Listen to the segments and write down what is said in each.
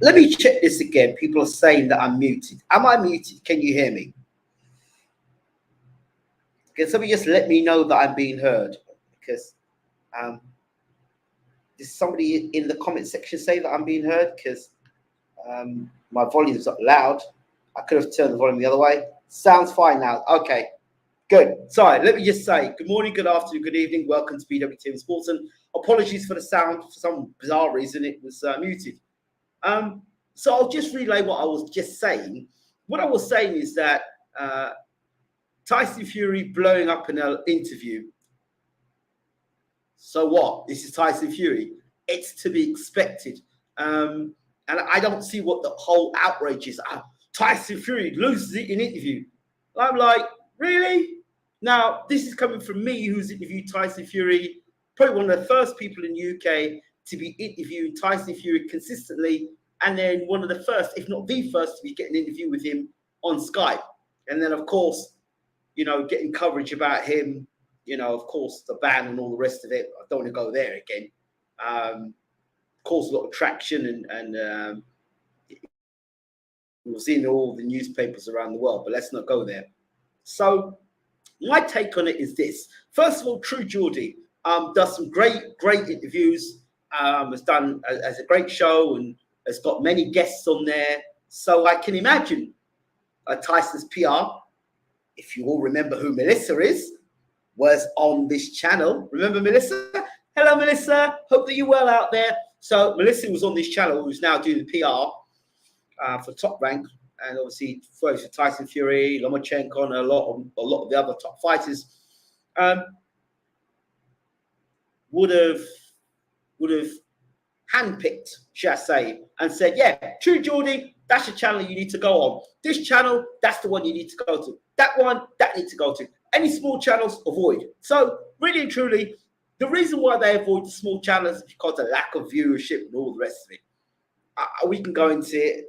Let me check this again. People are saying that I'm muted. Am I muted? Can you hear me? Can somebody just let me know that I'm being heard? Because did somebody in the comment section say that I'm being heard? Because my volume's not loud. I could have turned the volume the other way. Sounds fine now. Okay, good. Sorry, let me just say good morning, good afternoon, good evening. Welcome to BWTM Sports. And apologies for the sound. For some bizarre reason, it was muted. So I'll just relay what I was just saying. What I was saying is that Tyson Fury blowing up in an interview. So what? This is Tyson Fury. It's to be expected. And I don't see what the whole outrage is. Tyson Fury loses it in interview. I'm like, really? Now, this is coming from me, who's interviewed Tyson Fury, probably one of the first people in the UK to be interviewing Tyson Fury consistently, and then one of the first, if not the first, to be getting an interview with him on Skype. And then, of course, you know, getting coverage about him, you know, of course, the ban and all the rest of it. I don't want to go there again. Caused a lot of traction and we've seen all the newspapers around the world, but let's not go there. So my take on it is this. First of all, True Geordie does some great interviews. Has done as a great show and has got many guests on there. So I can imagine Tyson's PR, if you all remember who Melissa is, was on this channel. Remember Melissa? Hello, Melissa. Hope that you're well out there. So Melissa was on this channel, who's now doing the PR for Top Rank, and obviously for Tyson Fury, Lomachenko, and a lot of the other top fighters. Would have handpicked, shall I say, and said, yeah, True Geordie, that's your channel you need to go on. This channel, that's the one you need to go to. That one, that need to go to. Any small channels, avoid. So really and truly, the reason why they avoid the small channels is because of lack of viewership and all the rest of it. We can go into it,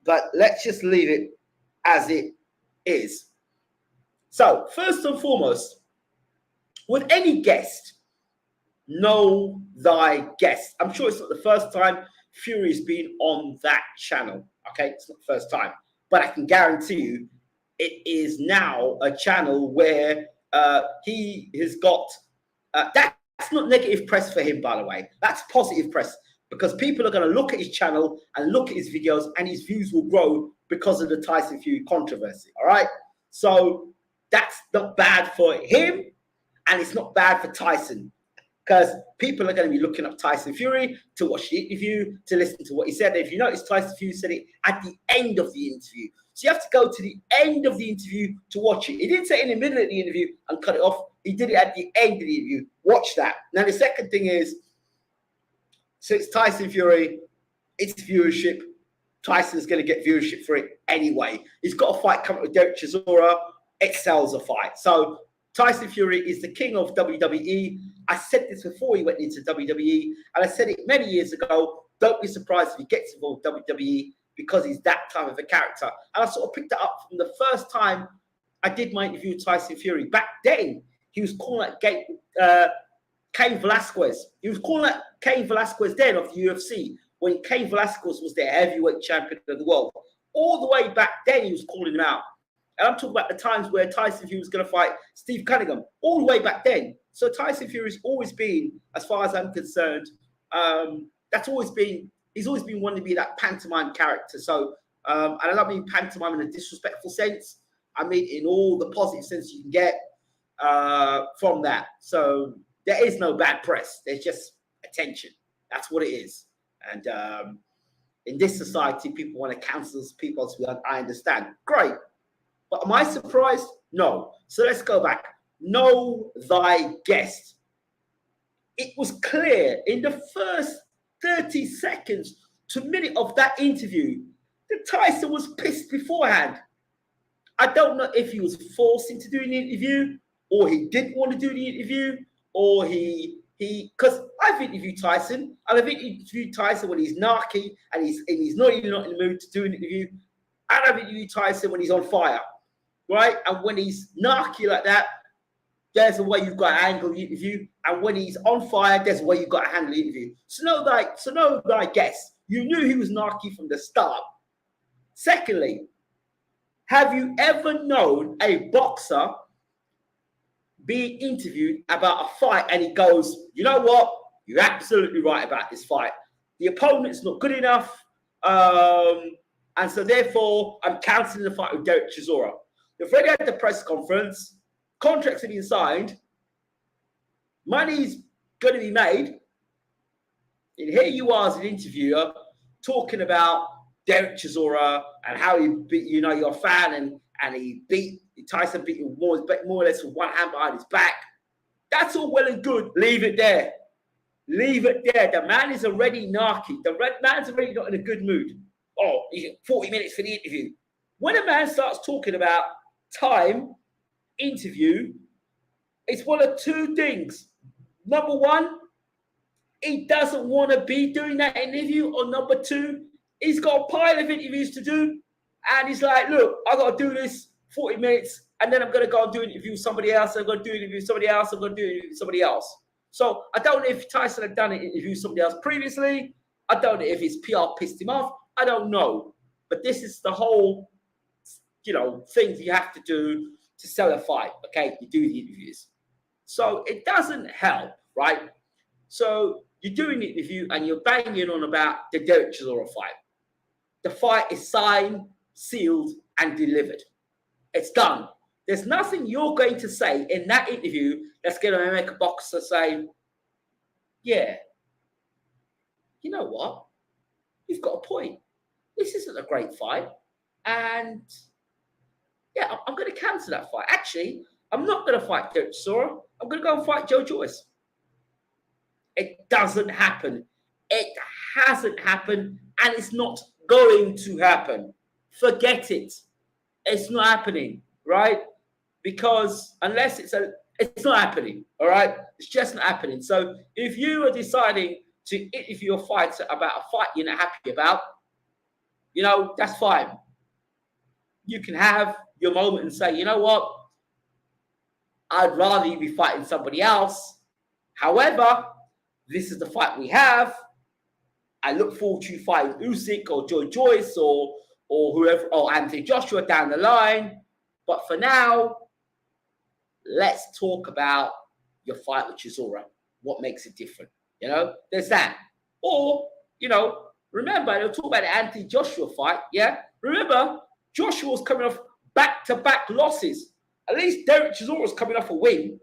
but let's just leave it as it is. So first and foremost, with any guest, know thy guest. I'm sure it's not the first time Fury's been on that channel. Okay, it's not the first time, but I can guarantee you it is now a channel where he has got that's not negative press for him, by the way. That's positive press, because people are going to look at his channel and look at his videos, and his views will grow because of the Tyson Fury controversy. All right, so that's not bad for him, and it's not bad for Tyson, because people are going to be looking up Tyson Fury to watch the interview, to listen to what he said. If you notice, Tyson Fury said it at the end of the interview. So you have to go to the end of the interview to watch it. He didn't say in the middle of the interview and cut it off. He did it at the end of the interview. Watch that. Now, the second thing is, so it's Tyson Fury, it's viewership. Tyson's going to get viewership for it anyway. He's got a fight coming with Derek Chisora. It sells a fight. So Tyson Fury is the king of WWE. I said this before he went into WWE, and I said it many years ago. Don't be surprised if he gets involved with WWE, because he's that type of a character. And I sort of picked it up from the first time I did my interview with Tyson Fury. Back then, he was calling that Cain Velasquez. He was calling that Cain Velasquez then of the UFC, when Cain Velasquez was the heavyweight champion of the world. All the way back then, he was calling him out. And I'm talking about the times where Tyson Fury was going to fight Steve Cunningham, all the way back then. So Tyson Fury's always been, as far as I'm concerned, he's always been wanting to be that pantomime character. So, and I don't mean pantomime in a disrespectful sense. I mean in all the positive sense you can get from that. So there is no bad press. There's just attention. That's what it is. And in this society, people want to cancel people. I understand. Great. But am I surprised? No. So let's go back. Know thy guest. It was clear in the first 30 seconds to minute of that interview that Tyson was pissed beforehand. I don't know if he was forced into doing the interview, or he didn't want to do the interview, or because I've interviewed Tyson, and I've interviewed Tyson when he's narky and he's not even not in the mood to do an interview, and I've interviewed Tyson when he's on fire, right? And when he's narky like that, there's a way you've got to handle the interview. And when he's on fire, there's a way you've got to handle the interview. So know thy guest. You knew he was narky from the start. Secondly, have you ever known a boxer being interviewed about a fight and he goes, you know what? You're absolutely right about this fight. The opponent's not good enough. And so therefore, I'm cancelling the fight with Derek Chisora. They've already had the press conference. Contracts have been signed. Money's going to be made. And here you are as an interviewer talking about Derek Chisora and how he beat, you know, you're a fan and he beat Tyson, beat him more or less with one hand behind his back. That's all well and good. Leave it there. Leave it there. The man is already narky. The man's already not in a good mood. Oh, 40 minutes for the interview. When a man starts talking about time, interview, it's one of two things. Number one, he doesn't want to be doing that interview. Or number two, he's got a pile of interviews to do. And he's like, look, I got to do this 40 minutes. And then I'm going to go and do an interview with somebody else. I'm going to do an interview with somebody else. I'm going to do an interview with somebody else. So I don't know if Tyson had done an interview with somebody else previously. I don't know if his PR pissed him off. I don't know. But this is the whole, you know, things you have to do to sell a fight. Okay, you do the interviews. So it doesn't help, right? So you're doing the interview and you're banging on about the Derek Chisora fight. The fight is signed, sealed, and delivered. It's done. There's nothing you're going to say in that interview that's going to make a boxer say, yeah, you know what? You've got a point. This isn't a great fight. And yeah, I'm going to cancel that fight. Actually, I'm not going to fight Derek Chisora. I'm going to go and fight Joe Joyce. It doesn't happen. It hasn't happened, and it's not going to happen. Forget it. It's not happening, right? Because unless it's not happening, all right? It's just not happening. So if you are deciding to interview a fighter about a fight you're not happy about, you know, that's fine. You can have your moment and say, you know what? I'd rather you be fighting somebody else. However, this is the fight we have. I look forward to you fighting Usyk or Joe Joyce or whoever, or Anthony Joshua down the line. But for now, let's talk about your fight with Chisora. What makes it different? You know, there's that. Or, you know, remember, they'll talk about the Anthony Joshua fight. Yeah. Remember, Joshua was coming off back-to-back losses. At least Derek Chisora was coming off a win.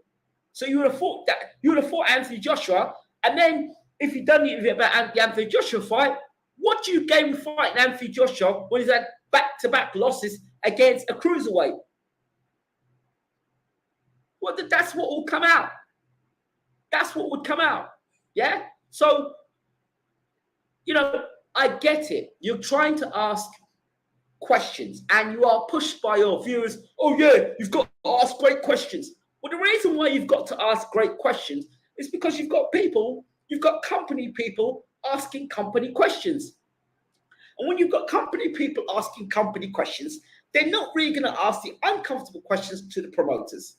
So you would have fought that. You would have fought Anthony Joshua. And then if you've done the interview about the Anthony Joshua fight, what do you gain fighting Anthony Joshua when he's had back-to-back losses against a cruiserweight? Well, that's what will come out. That's what would come out. Yeah? So, you know, I get it. You're trying to ask questions and you are pushed by your viewers. Oh, yeah, you've got to ask great questions. Well, the reason why you've got to ask great questions is because you've got company people asking company questions. And when you've got company people asking company questions, they're not really going to ask the uncomfortable questions to the promoters.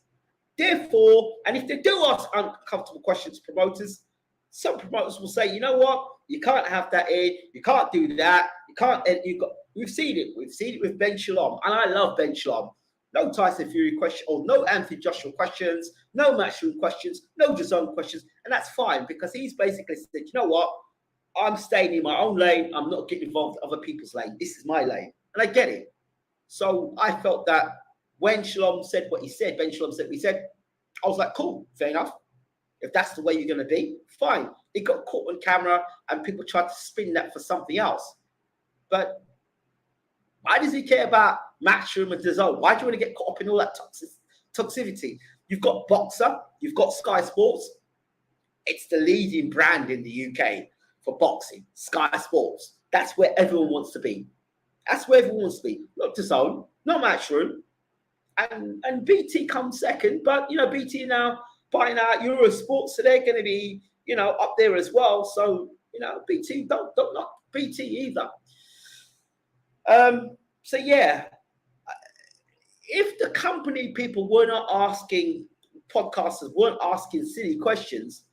Therefore, and if they do ask uncomfortable questions to promoters, some promoters will say, you know what, you can't have that in, you can't do that, you can't, and we've seen it with Ben Shalom, and I love Ben Shalom. No Tyson Fury question, or no Anthony Joshua questions, no matchroom questions, no DAZN questions, and that's fine because he's basically said, you know what, I'm staying in my own lane, I'm not getting involved in other people's lane, this is my lane, and I get it. So I felt that when Shalom said what he said, Ben Shalom said what he said, I was like, cool, fair enough. If that's the way you're going to be, fine. It got caught on camera and people tried to spin that for something else. But why does he care about Matchroom and DAZN? Why do you want to get caught up in all that toxicity? You've got Boxer, you've got Sky Sports. It's the leading brand in the UK for boxing, Sky Sports. That's where everyone wants to be. That's where everyone wants to be. Not DAZN, not Matchroom. And BT comes second, but, you know, BT now buying out Eurosport, so they're going to be, you know, up there as well. So, you know, BT, don't knock BT either. So, yeah, if the company people were not asking, podcasters weren't asking silly questions,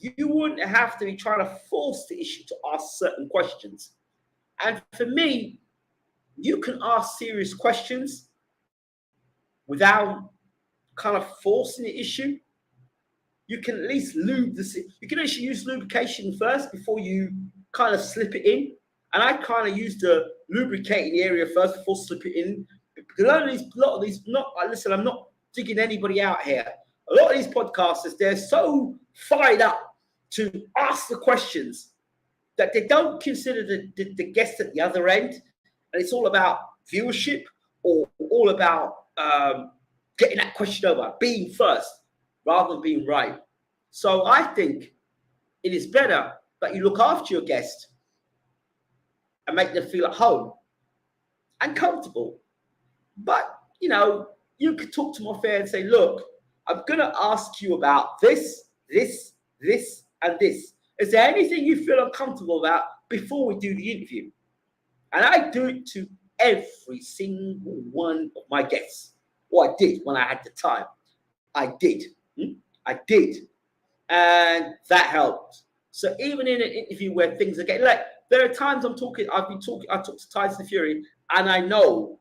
you wouldn't have to be trying to force the issue to ask certain questions. And for me, you can ask serious questions without kind of forcing the issue. You can at least lube the. You can actually use lubrication first before you kind of slip it in. And I kind of use the lubricating area first before slip it in. Because a lot of these, listen, I'm not digging anybody out here. A lot of these podcasters, they're so fired up to ask the questions that they don't consider the guest at the other end. And it's all about viewership or all about getting that question over, being first rather than being right. So I think it is better that you look after your guest and make them feel at home and comfortable. But, you know, you could talk to them off air and say, look, I'm going to ask you about this, this, this, and this. Is there anything you feel uncomfortable about before we do the interview? And I do it to every single one of my guests. Or I did when I had the time. I did. I did. And that helped. So even in an interview where things are getting, like, there are times I talk to Tyson Fury, and I know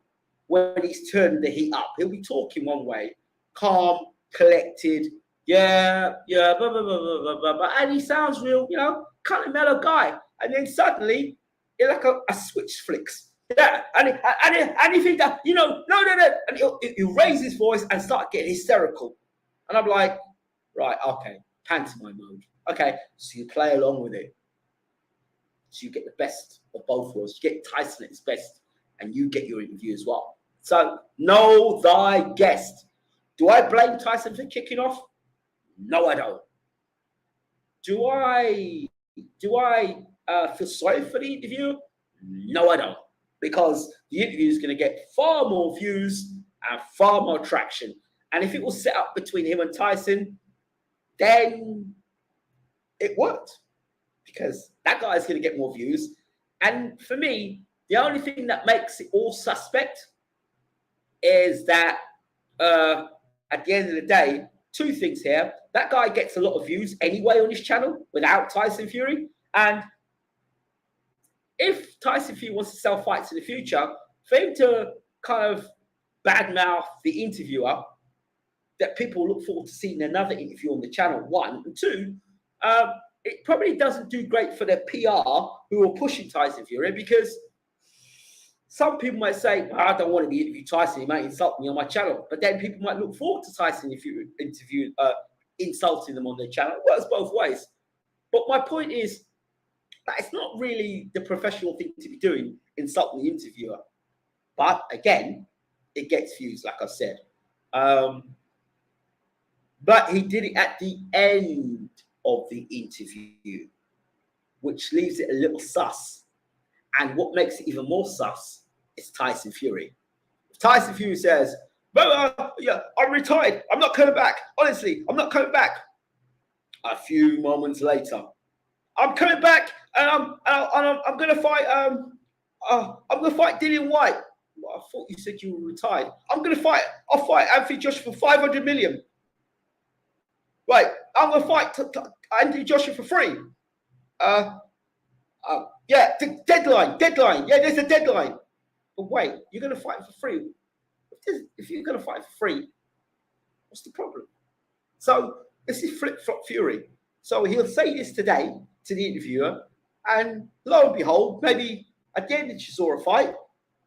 when he's turning the heat up. He'll be talking one way, calm, collected, blah, blah, blah, blah, blah, blah, and he sounds real, you know, kind of mellow guy. And then suddenly, it's like a switch flicks. Yeah, and he think that, you know, no, and he'll raise his voice and start getting hysterical. And I'm like, right, okay, pantomime mode. Okay, so you play along with it. So you get the best of both worlds. You get Tyson at his best, and you get your interview as well. So know thy guest. Do I blame Tyson for kicking off? No, I don't. Do I feel sorry for the interview? No, I don't. Because the interview is going to get far more views and far more traction. And if it was set up between him and Tyson, then it worked. Because that guy is going to get more views. And for me, the only thing that makes it all suspect is that at the end of the day, two things here. That guy gets a lot of views anyway on his channel without Tyson Fury. And if Tyson Fury wants to sell fights in the future, for him to kind of badmouth the interviewer, that people look forward to seeing another interview on the channel, one. And two, it probably doesn't do great for their PR who are pushing Tyson Fury, because some people might say, I don't want to be interviewed Tyson, he might insult me on my channel. But then people might look forward to Tyson if you interview, insulting them on their channel. It works both ways. But my point is that it's not really the professional thing to be doing, insulting the interviewer. But again, it gets views, like I said. But he did it at the end of the interview, which leaves it a little sus. And what makes it even more sus is Tyson Fury. If Tyson Fury says, yeah, I'm retired, I'm not coming back. Honestly, I'm not coming back. A few moments later, I'm coming back, and I'm gonna fight. I'm gonna fight Dillian White. Well, I thought you said you were retired. I'm gonna fight. I'll fight Anthony Joshua for 500 million. Right, I'm gonna fight Anthony Joshua for free. Yeah, deadline. Yeah, there's a deadline. But wait, you're gonna fight for free. If you're gonna fight for free, what's the problem? So this is flip-flop Fury. So he'll say this today to the interviewer, and lo and behold, maybe at the end of the CHISORA fight,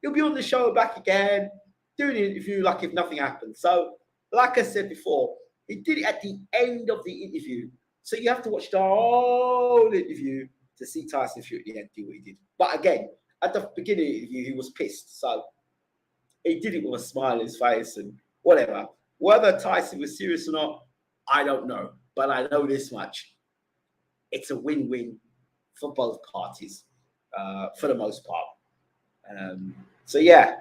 he'll be on the show back again, doing the interview like if nothing happened. So, like I said before, he did it at the end of the interview. So you have to watch the whole interview to see Tyson Fury at the end do what he did. But again, at the beginning of the interview, he was pissed. So he did it with a smile on his face and whatever. Whether Tyson was serious or not, I don't know. But I know this much. It's a win-win for both parties, for the most part. So yeah,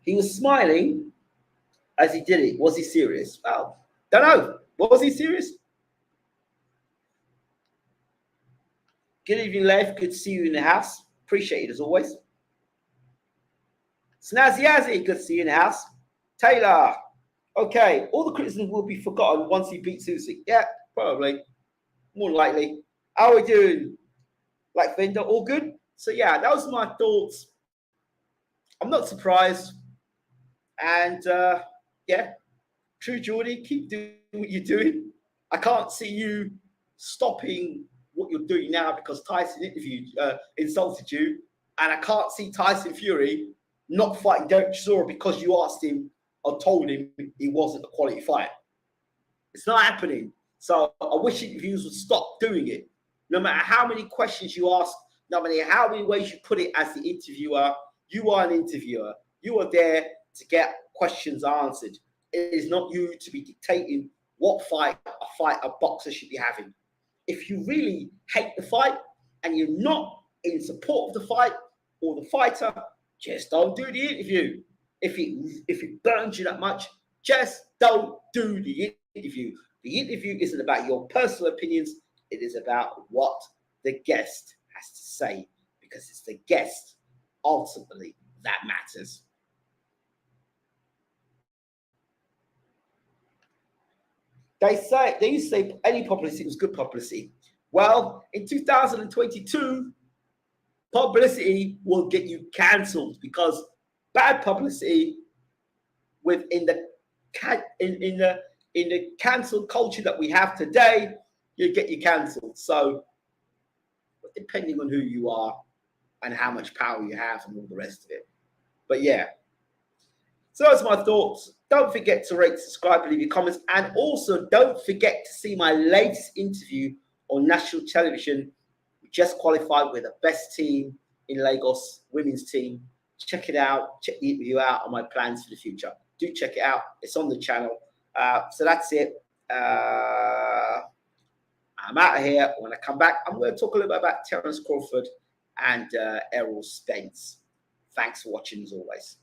he was smiling as he did it. Was he serious? Well, don't know. Was he serious? Good evening, Lev. Good to see you in the house. Appreciate it as always. Snazzy Azzy, good to see you in the house. Taylor, Okay, all the criticism will be forgotten once he beats Usyk. Yeah, probably. More likely. How are we doing? Like Fender, all good? So yeah, that was my thoughts. I'm not surprised. And yeah, true Geordie, keep doing what you're doing. I can't see you stopping what you're doing now because Tyson insulted you. And I can't see Tyson Fury not fighting Derek Chisora because you asked him or told him he wasn't a quality fighter. It's not happening. So I wish interviews would stop doing it. No matter how many questions you ask, no matter how many ways you put it as the interviewer, you are an interviewer. You are there to get questions answered. It is not you to be dictating what fight a boxer should be having. If you really hate the fight and you're not in support of the fight or the fighter, just don't do the interview. If it burns you that much, just don't do the interview. The interview isn't about your personal opinions. It is about what the guest has to say, because it's the guest ultimately that matters. They used to say any publicity was good publicity. Well, in 2022, publicity will get you cancelled, because bad publicity within the cancel culture that we have today, you get you cancelled. So depending on who you are and how much power you have and all the rest of it. But yeah, so that's my thoughts. Don't forget to rate, subscribe, leave your comments, and also don't forget to see my latest interview on national television. We just qualified with the best team in Lagos, women's team. Check it out. Check the interview out on my plans for the future. Do check it out. It's on the channel. So that's it. I'm out of here. When I come back, I'm going to talk a little bit about Terence Crawford and Errol Spence. Thanks for watching as always.